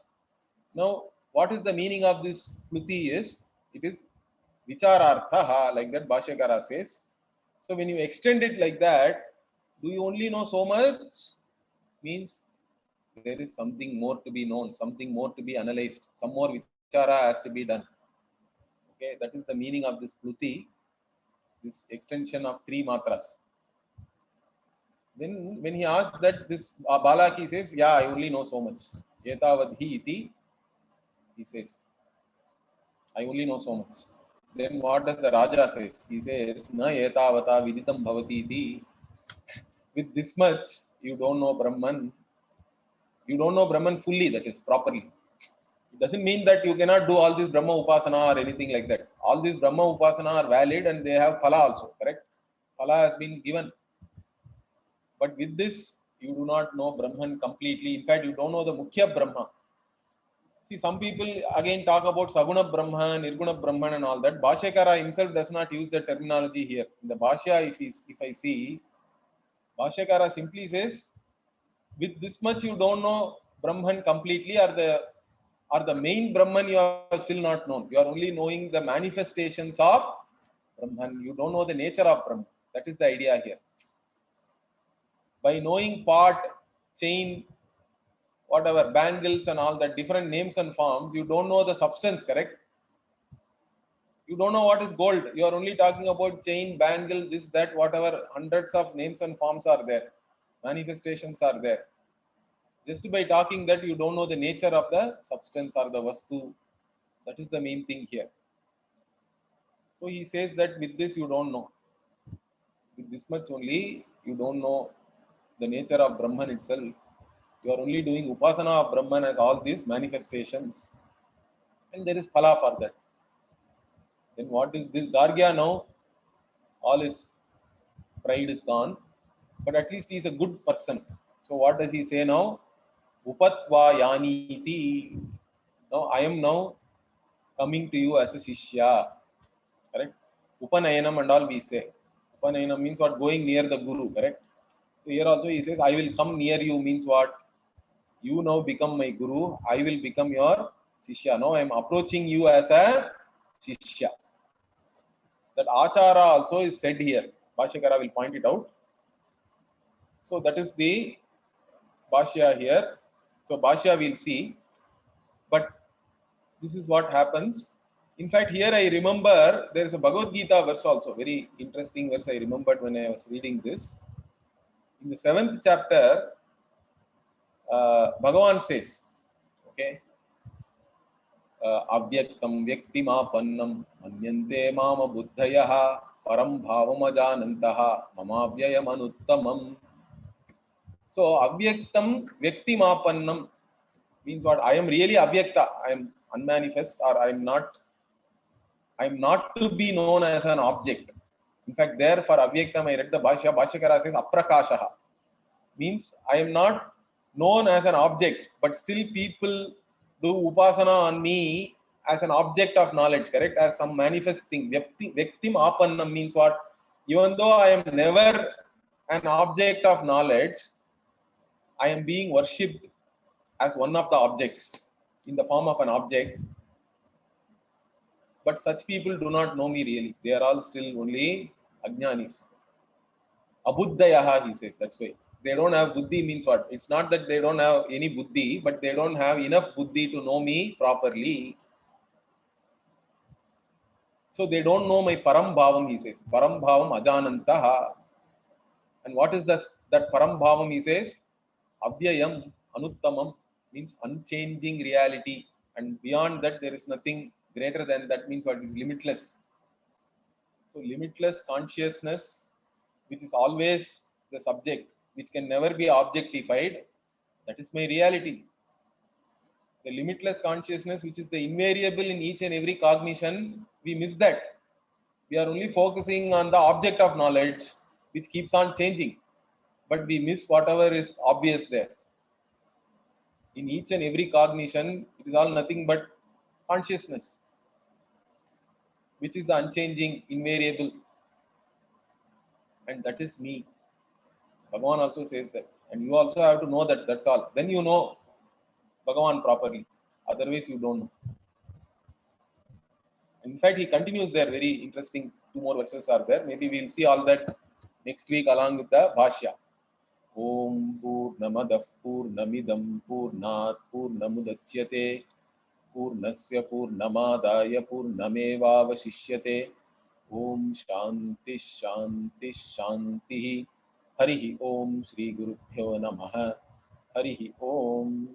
Now, what is the meaning of this pluti is, it is vicharartha, like that Bhashyakara says. So when you extend it like that, do you only know so much? Means there is something more to be known, something more to be analyzed, some more vichara has to be done. Okay, that is the meaning of this pluti, this extension of 3 matras. Then when he asks that, this Balaki says, yeah, I only know so much. Etavadhi iti he says. I only know so much. Then what does the Raja says? He says, na etavata viditam bhavati iti. With this much, you don't know Brahman. You don't know Brahman fully, that is, properly. It doesn't mean that you cannot do all this Brahma Upasana or anything like that. All these Brahma Upasana are valid and they have phala also, correct? Phala has been given. But with this, you do not know Brahman completely. In fact, you don't know the Mukhya Brahma. See, some people again talk about Saguna Brahman, Nirguna Brahman and all that. Bhashyakara himself does not use the terminology here. In the Bhashya, if I see, Bhashyakara simply says, with this much you don't know Brahman completely, or the main Brahman you are still not known. You are only knowing the manifestations of Brahman. You don't know the nature of Brahman. That is the idea here. By knowing part, chain, whatever, bangles and all that different names and forms, you don't know the substance, correct? You don't know what is gold. You are only talking about chain, bangle, this, that, whatever, hundreds of names and forms are there. Manifestations are there. Just by talking that, you don't know the nature of the substance or the vastu. That is the main thing here. So he says that with this you don't know. With this much only, you don't know the nature of Brahman itself. You are only doing upasana of Brahman as all these manifestations. And there is phala for that. Then what is this Gargya now? All his pride is gone. But at least he is a good person. So what does he say now? Upatva yaniti. Now I am now coming to you as a Shishya. Correct? Upanayanam and all we say. Upanayanam means what? Going near the Guru, correct? So here also he says, I will come near you means what? You now become my Guru, I will become your Shishya. Now I am approaching you as a Shishya. That Achara also is said here. Bhashyakara will point it out. So that is the Bhashya here. So Bhashya we'll see. But this is what happens. In fact, here I remember there is a Bhagavad Gita verse also, very interesting verse I remembered when I was reading this. In the 7th chapter, Bhagavan says, okay, Avyaktam Vyaktimapannam Manyante Mama Buddhayaha Param Bhavamajanantaha Mamavyayam Anuttamam. So, Avyaktam Vyaktimapannam means what? I am really Avyakta. I am unmanifest, or I am not to be known as an object. In fact, there for Avyaktam, I read the Bhashya. Bhashyakara says Aprakashaha. Means I am not known as an object, but still people do upasana on me as an object of knowledge, correct? As some manifest thing. Vyaktim apannam means what? Even though I am never an object of knowledge, I am being worshipped as one of the objects in the form of an object. But such people do not know me really. They are all still only ajnanis. Abuddhayaha, he says, that's why. They don't have buddhi means what? It's not that they don't have any buddhi, but they don't have enough buddhi to know me properly. So they don't know my param bhavam, he says. Param bhavam ajanantaha. And what is that param bhavam, he says? Avyayam anuttamam means unchanging reality. And beyond that, there is nothing greater than that, means what is limitless. So limitless consciousness, which is always the subject, which can never be objectified, that is my reality. The limitless consciousness, which is the invariable in each and every cognition, we miss that. We are only focusing on the object of knowledge, which keeps on changing, but we miss whatever is obvious there. In each and every cognition, it is all nothing but consciousness, which is the unchanging, invariable, and that is me. Bhagavan also says that, and you also have to know that. That's all. Then you know Bhagavan properly. Otherwise, you don't know. In fact, he continues there. Very interesting. 2 more verses are there. Maybe we'll see all that next week along with the Bhashya. Om Purnamadav Purnamidam Purnat Purnamudachyate Purnasya Purnamadaya Purnamevavashishyate. Om Shanti Shanti Shanti. Harihi Om Shri Gurubhyo Namaha. Harihi Om.